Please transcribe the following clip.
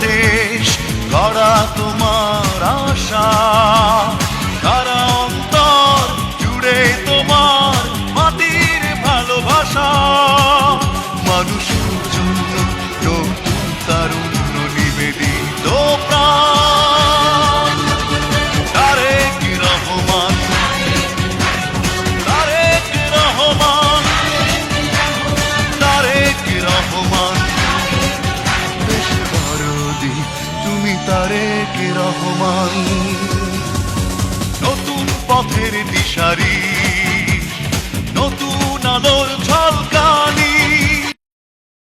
বাংলাদেশ গড়া তোমার আশা, সারা অন্তর জুড়ে তোমার মাটির ভালোবাসা। মানুষের জন্য নতুন তারুণ্য নিবেদিত প্রাণ। তারেক রহমান, তারেক রহমান, তারেক রহমান, দেশের দরদি তুমি তারেক রহমান। নতুন পথের দিশারি, নতুন আলোর ঝলকা